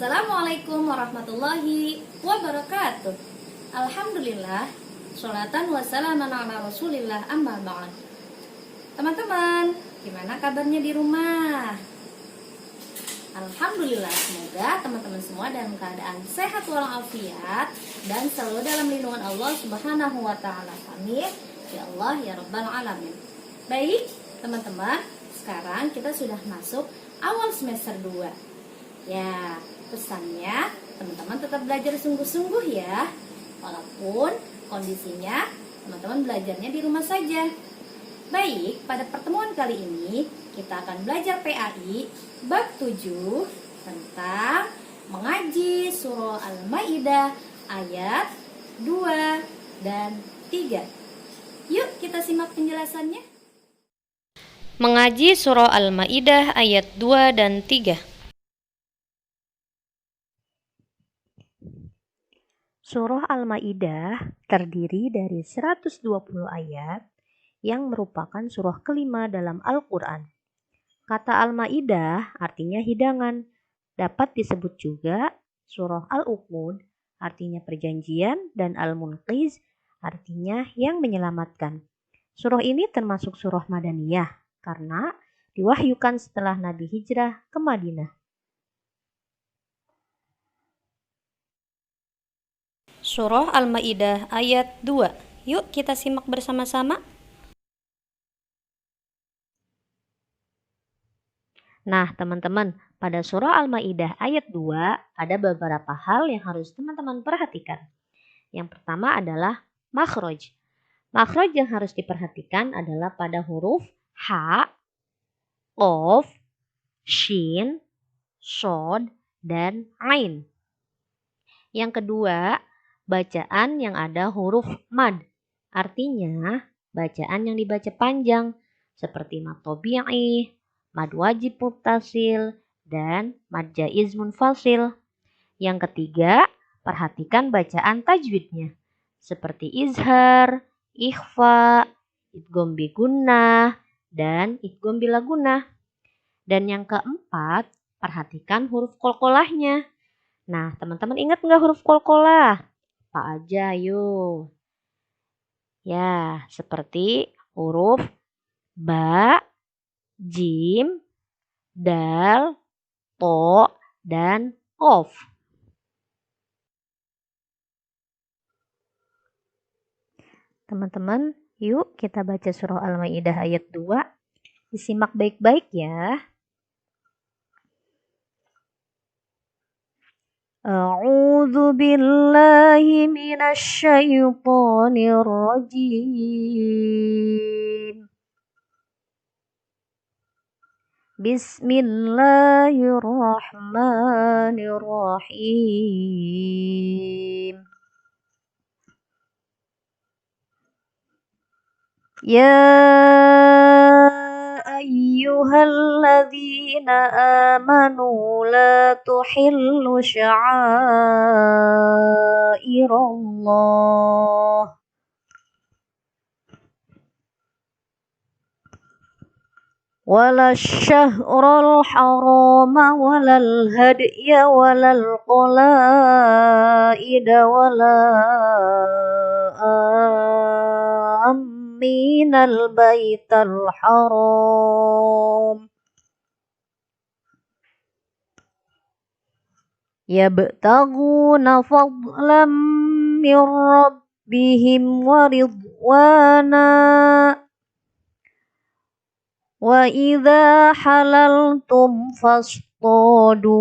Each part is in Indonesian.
Assalamualaikum warahmatullahi wabarakatuh. Alhamdulillah, sholatan wassalaman ala rasulillah, amma ba'd. Teman-teman, gimana kabarnya di rumah? Alhamdulillah, semoga teman-teman semua dalam keadaan sehat walafiat dan selalu dalam lindungan Allah Subhanahu wa ta'ala. Amin ya Allah ya rabbal alamin. Baik teman-teman, sekarang kita sudah masuk awal semester 2. Ya, pesannya teman-teman tetap belajar sungguh-sungguh ya, walaupun kondisinya teman-teman belajarnya di rumah saja. Baik, pada pertemuan kali ini kita akan belajar PAI bab 7 tentang mengaji surah Al-Maidah ayat 2 dan 3. Yuk kita simak penjelasannya. Mengaji surah Al-Maidah ayat 2 dan 3. Surah Al-Maidah terdiri dari 120 ayat yang merupakan surah kelima dalam Al-Quran. Kata Al-Maidah artinya hidangan. Dapat disebut juga surah Al-Uqud artinya perjanjian dan Al-Munqiz artinya yang menyelamatkan. Surah ini termasuk surah Madaniyah karena diwahyukan setelah Nabi hijrah ke Madinah. Surah Al-Maidah ayat 2. Yuk kita simak bersama-sama. Nah teman-teman, pada surah Al-Maidah ayat 2 ada beberapa hal yang harus teman-teman perhatikan. Yang pertama adalah makhraj. Makhraj yang harus diperhatikan adalah pada huruf H, Qaf, Shin, Shod, dan Ain. Yang kedua, bacaan yang ada huruf mad, artinya bacaan yang dibaca panjang seperti mad tabi'i, mad wajib muttasil, dan mad jaiz munfasil. Yang ketiga, perhatikan bacaan tajwidnya seperti izhar, ikhfa, idgham bi gunnah, dan idgham bila gunnah. Dan yang keempat, perhatikan huruf qalqalahnya. Nah, teman-teman ingat nggak huruf qalqalah? Apa aja yuk? Ya, seperti huruf ba, jim, dal, to, dan qaf. Teman-teman, yuk kita baca surah Al-Maidah ayat 2. Disimak baik-baik ya. A'udzu billahi minasy syaithanir rajim. Bismillahirrahmanirrahim. Ya ayyuhalladzina amanu la tuhillu sya'airallah wala syahral harama walal hadya walal qalaida wala minal baital haram yabtaguna fadlan min rabbihim wa ridwana wa idza halaltum fastadu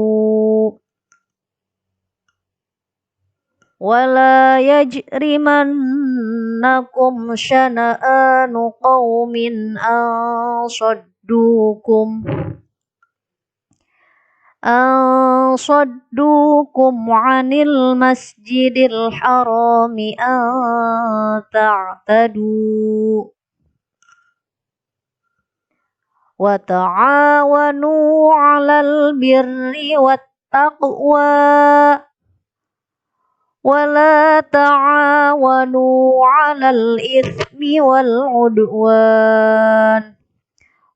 wala yajrimannakum syana'anu qaumin an saddukum 'anil masjidil harami an ta'tadu wa ta'awanu 'alal birri wat taqwa wala ta'awanu 'alal itsmi wal 'udwan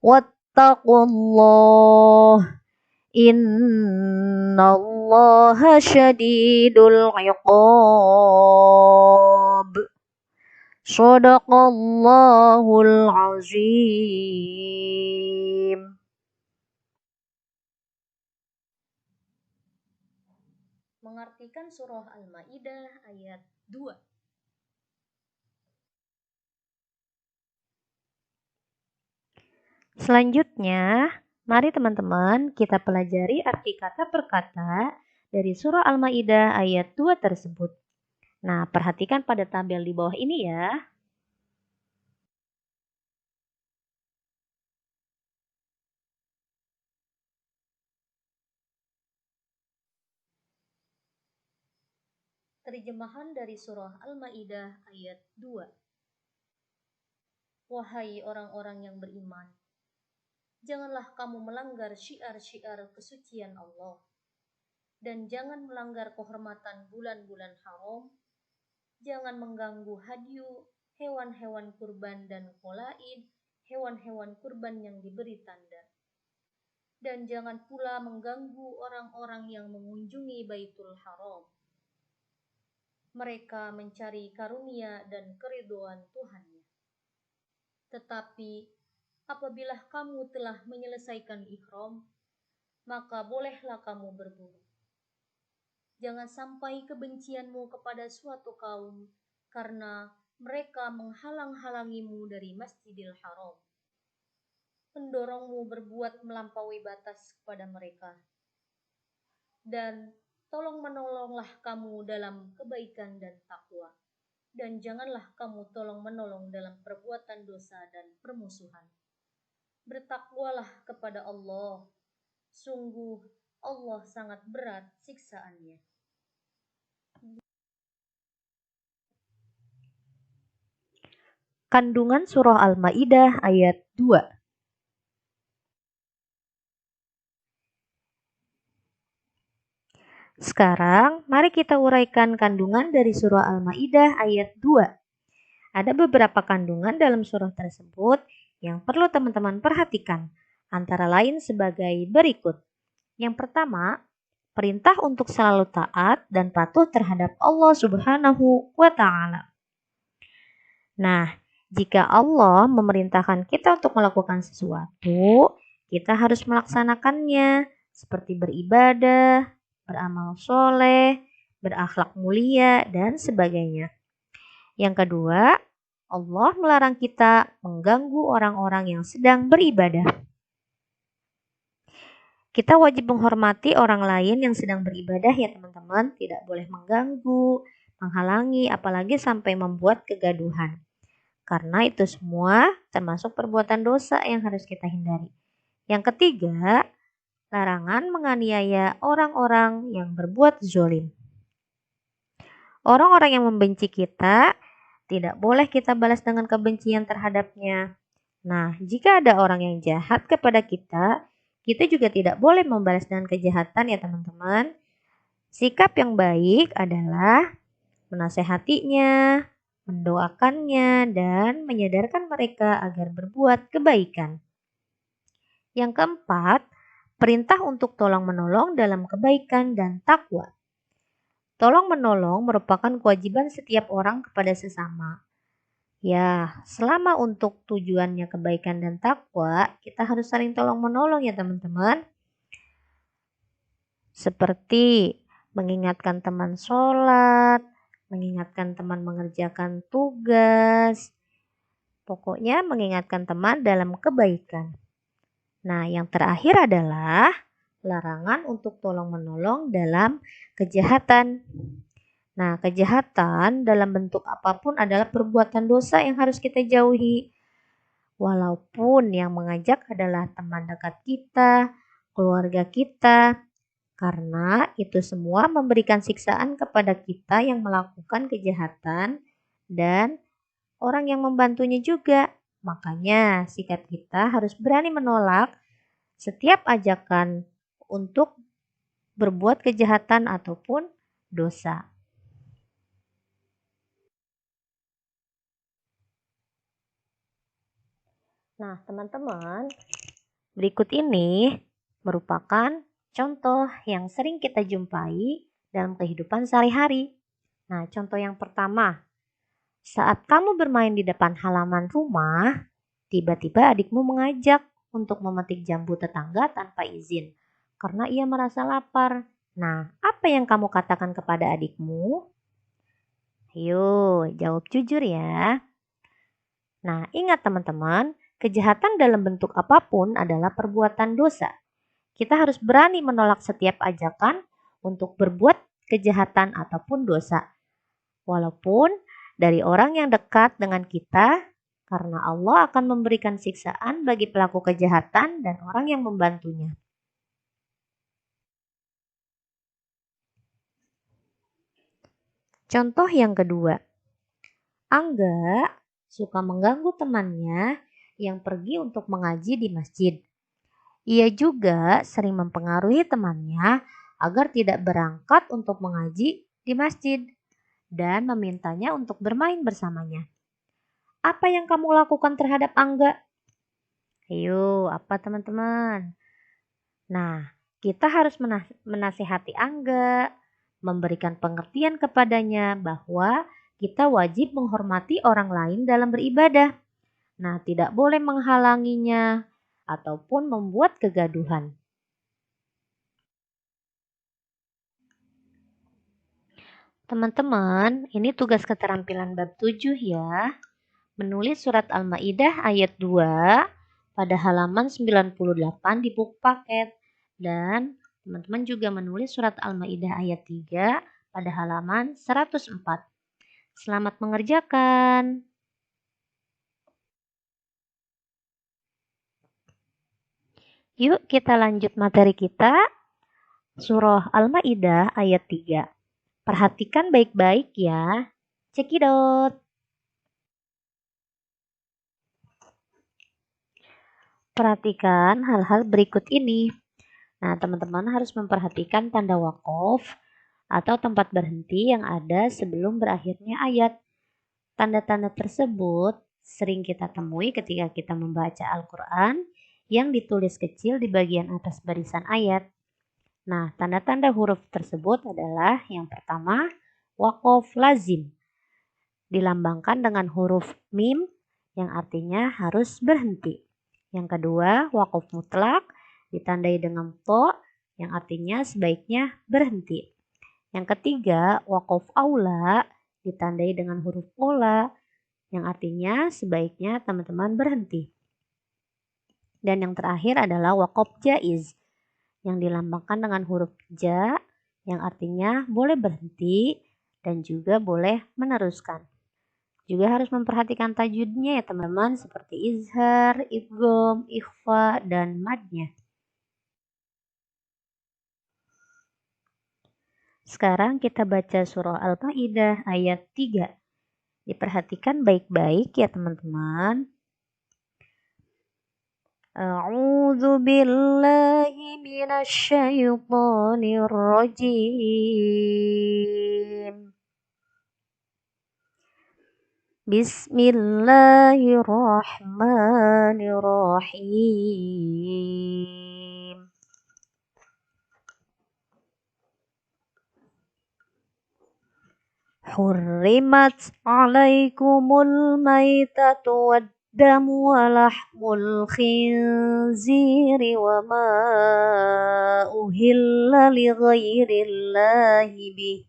wattaqullah innallaha Allaha syadidul iqab. Shadaqallahul azim. Mengartikan surah Al-Maidah ayat 2. Selanjutnya, mari teman-teman kita pelajari arti kata per kata dari surah Al-Maidah ayat 2 tersebut. Nah, perhatikan pada tabel di bawah ini ya. Terjemahan dari surah Al-Maidah ayat 2. Wahai orang-orang yang beriman, janganlah kamu melanggar syiar-syiar kesucian Allah, dan jangan melanggar kehormatan bulan-bulan haram, jangan mengganggu hadyu, hewan-hewan kurban dan qolaid, hewan-hewan kurban yang diberi tanda. Dan jangan pula mengganggu orang-orang yang mengunjungi Baitul Haram. Mereka mencari karunia dan keridhaan Tuhannya. Tetapi apabila kamu telah menyelesaikan ihram, maka bolehlah kamu berburu. Jangan sampai kebencianmu kepada suatu kaum karena mereka menghalang-halangimu dari Masjidil Haram, mendorongmu berbuat melampaui batas kepada mereka. Dan tolong-menolonglah kamu dalam kebaikan dan takwa, dan janganlah kamu tolong-menolong dalam perbuatan dosa dan permusuhan. Bertakwalah kepada Allah, sungguh Allah sangat berat siksaannya. Kandungan surah Al-Maidah ayat 2. Sekarang, mari kita uraikan kandungan dari surah Al-Maidah ayat 2. Ada beberapa kandungan dalam surah tersebut yang perlu teman-teman perhatikan, antara lain sebagai berikut. Yang pertama, perintah untuk selalu taat dan patuh terhadap Allah Subhanahu wa Ta'ala. Nah, jika Allah memerintahkan kita untuk melakukan sesuatu, kita harus melaksanakannya, seperti beribadah, beramal soleh, berakhlak mulia, dan sebagainya. Yang kedua, Allah melarang kita mengganggu orang-orang yang sedang beribadah. Kita wajib menghormati orang lain yang sedang beribadah ya teman-teman, tidak boleh mengganggu, menghalangi, apalagi sampai membuat kegaduhan. Karena itu semua termasuk perbuatan dosa yang harus kita hindari. Yang ketiga, larangan menganiaya orang-orang yang berbuat zolim. Orang-orang yang membenci kita, tidak boleh kita balas dengan kebencian terhadapnya. Nah, jika ada orang yang jahat kepada kita juga tidak boleh membalas dengan kejahatan ya teman-teman. Sikap yang baik adalah menasehatinya, mendoakannya, dan menyadarkan mereka agar berbuat kebaikan. Yang keempat, perintah untuk tolong-menolong dalam kebaikan dan takwa. Tolong-menolong merupakan kewajiban setiap orang kepada sesama. Ya, selama untuk tujuannya kebaikan dan takwa, kita harus saling tolong-menolong ya teman-teman. Seperti mengingatkan teman sholat, mengingatkan teman mengerjakan tugas, pokoknya mengingatkan teman dalam kebaikan. Nah, yang terakhir adalah larangan untuk tolong-menolong dalam kejahatan. Nah, kejahatan dalam bentuk apapun adalah perbuatan dosa yang harus kita jauhi. Walaupun yang mengajak adalah teman dekat kita, keluarga kita, karena itu semua memberikan siksaan kepada kita yang melakukan kejahatan dan orang yang membantunya juga. Makanya sikap kita harus berani menolak setiap ajakan untuk berbuat kejahatan ataupun dosa. Nah, teman-teman, berikut ini merupakan contoh yang sering kita jumpai dalam kehidupan sehari-hari. Nah, contoh yang pertama, saat kamu bermain di depan halaman rumah, tiba-tiba adikmu mengajak untuk memetik jambu tetangga tanpa izin karena ia merasa lapar. Nah, apa yang kamu katakan kepada adikmu? Ayo, jawab jujur ya. Nah, ingat teman-teman, kejahatan dalam bentuk apapun adalah perbuatan dosa. Kita harus berani menolak setiap ajakan untuk berbuat kejahatan ataupun dosa. Walaupun dari orang yang dekat dengan kita, karena Allah akan memberikan siksaan bagi pelaku kejahatan dan orang yang membantunya. Contoh yang kedua, Angga suka mengganggu temannya yang pergi untuk mengaji di masjid. Ia juga sering mempengaruhi temannya agar tidak berangkat untuk mengaji di masjid dan memintanya untuk bermain bersamanya. Apa yang kamu lakukan terhadap Angga? Ayo, apa teman-teman? Nah, kita harus menasihati Angga, memberikan pengertian kepadanya bahwa kita wajib menghormati orang lain dalam beribadah. Nah, tidak boleh menghalanginya ataupun membuat kegaduhan. Teman-teman, ini tugas keterampilan bab 7 ya. Menulis surat Al-Maidah ayat 2 pada halaman 98 di buku paket. Dan teman-teman juga menulis surat Al-Maidah ayat 3 pada halaman 104. Selamat mengerjakan. Yuk kita lanjut materi kita. Surah Al-Maidah ayat 3. Perhatikan baik-baik ya. Cekidot. Perhatikan hal-hal berikut ini. Nah, teman-teman harus memperhatikan tanda waqaf atau tempat berhenti yang ada sebelum berakhirnya ayat. Tanda-tanda tersebut sering kita temui ketika kita membaca Al-Quran yang ditulis kecil di bagian atas barisan ayat. Nah, tanda-tanda huruf tersebut adalah yang pertama, waqaf lazim. Dilambangkan dengan huruf mim yang artinya harus berhenti. Yang kedua, waqaf mutlak ditandai dengan to yang artinya sebaiknya berhenti. Yang ketiga, waqaf aula ditandai dengan huruf ola yang artinya sebaiknya teman-teman berhenti. Dan yang terakhir adalah waqaf jaiz yang dilambangkan dengan huruf ja yang artinya boleh berhenti dan juga boleh meneruskan. Juga harus memperhatikan tajwidnya ya teman-teman seperti izhar, idgham, ikhfa, dan madnya. Sekarang kita baca surah Al-Maidah ayat 3. Diperhatikan baik-baik ya teman-teman. A'udzu billahi minasy syaithanir rajim. Bismillahirrahmanirrahim. Hurrimat 'alaikumul maitatu wad-damu wa lahmul khinziri wa ma uhilla li ghairillahi bih.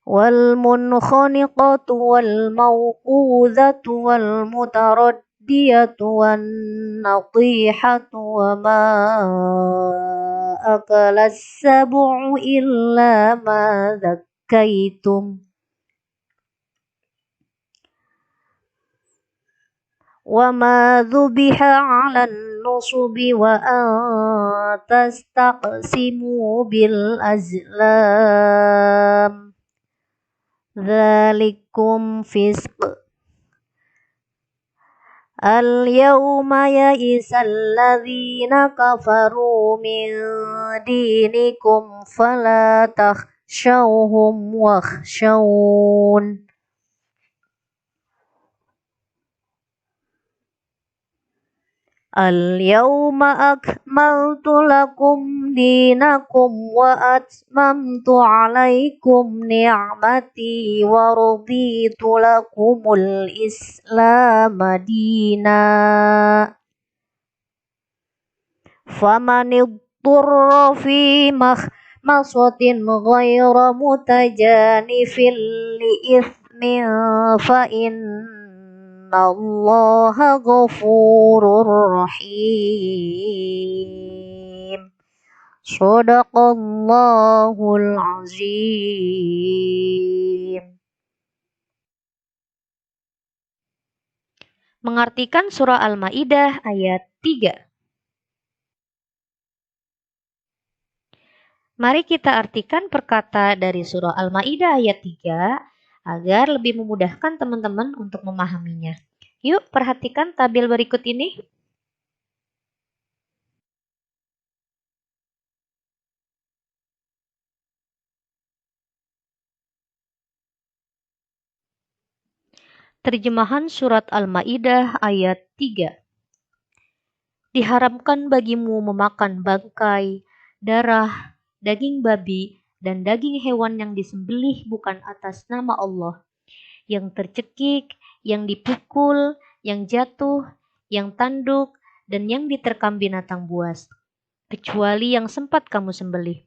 والمنخنقة والموقوذة والمتردية والنطيحة وما أكل السبع إلا ما ذكيتم وما ذبح على النصب وأن تستقسموا بالأزلام ذلكم فسق اليوم يئس الذين كفروا من دينكم فلا تخشوهم واخشون Al-yawma akmaltu lakum dinakum wa atmamtu alaikum ni'mati wa raditu lakumul Islam dina. Faman idturra fi makhmasatin ghayra mutajanifin li ithmin fa innallaha ghafurur rahim. Shadaqallahul azim. Mengartikan surah Al-Maidah ayat 3. Mari kita artikan perkata dari surah Al-Maidah ayat 3 agar lebih memudahkan teman-teman untuk memahaminya. Yuk perhatikan tabel berikut ini. Terjemahan surat Al-Maidah ayat 3. Diharamkan bagimu memakan bangkai, darah, daging babi, dan daging hewan yang disembelih bukan atas nama Allah, yang tercekik, yang dipukul, yang jatuh, yang tanduk, dan yang diterkam binatang buas, kecuali yang sempat kamu sembelih.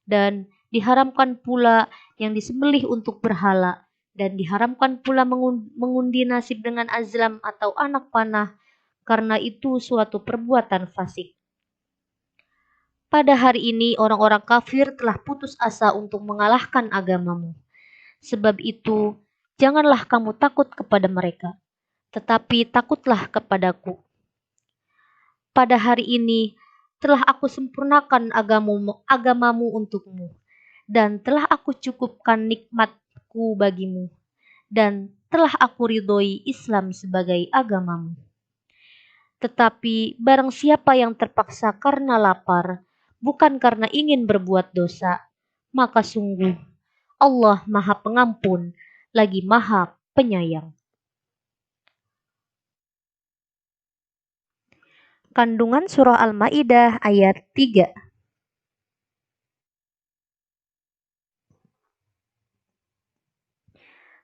Dan diharamkan pula yang disembelih untuk berhala, dan diharamkan pula mengundi nasib dengan azlam atau anak panah, karena itu suatu perbuatan fasik. Pada hari ini orang-orang kafir telah putus asa untuk mengalahkan agamamu. Sebab itu, janganlah kamu takut kepada mereka, tetapi takutlah kepadaku. Pada hari ini telah aku sempurnakan agamamu untukmu, dan telah aku cukupkan nikmatku bagimu, dan telah aku ridhoi Islam sebagai agamamu. Tetapi barang siapa yang terpaksa karena lapar, bukan karena ingin berbuat dosa, maka sungguh Allah Maha Pengampun, lagi Maha Penyayang. Kandungan surah Al-Maidah ayat 3.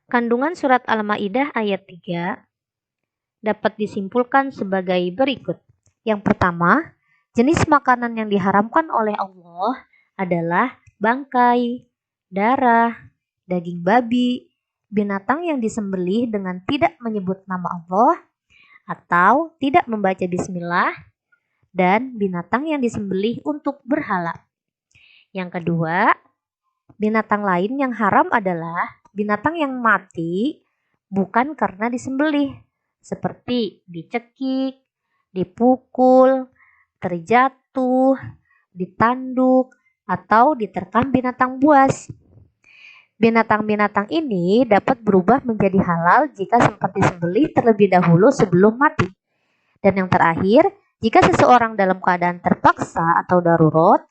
Kandungan surat Al-Maidah ayat 3 dapat disimpulkan sebagai berikut. Yang pertama, jenis makanan yang diharamkan oleh Allah adalah bangkai, darah, daging babi, binatang yang disembelih dengan tidak menyebut nama Allah atau tidak membaca bismillah, dan binatang yang disembelih untuk berhala. Yang kedua, binatang lain yang haram adalah binatang yang mati bukan karena disembelih, seperti dicekik, dipukul, terjatuh, ditanduk, atau diterkam binatang buas. Binatang-binatang ini dapat berubah menjadi halal jika sempat disembelih terlebih dahulu sebelum mati. Dan yang terakhir, jika seseorang dalam keadaan terpaksa atau darurat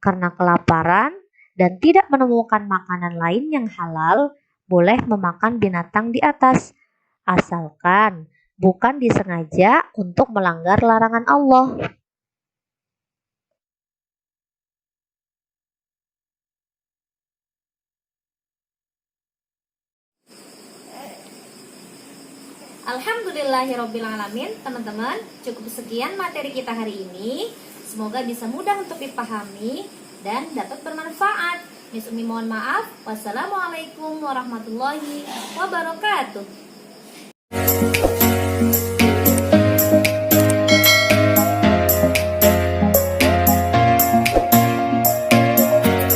karena kelaparan dan tidak menemukan makanan lain yang halal, boleh memakan binatang di atas, asalkan bukan disengaja untuk melanggar larangan Allah. Alhamdulillahirobbilalamin. Teman-teman, cukup sekian materi kita hari ini. Semoga bisa mudah untuk dipahami dan dapat bermanfaat. Miss Umi mohon maaf. Wassalamualaikum warahmatullahi wabarakatuh.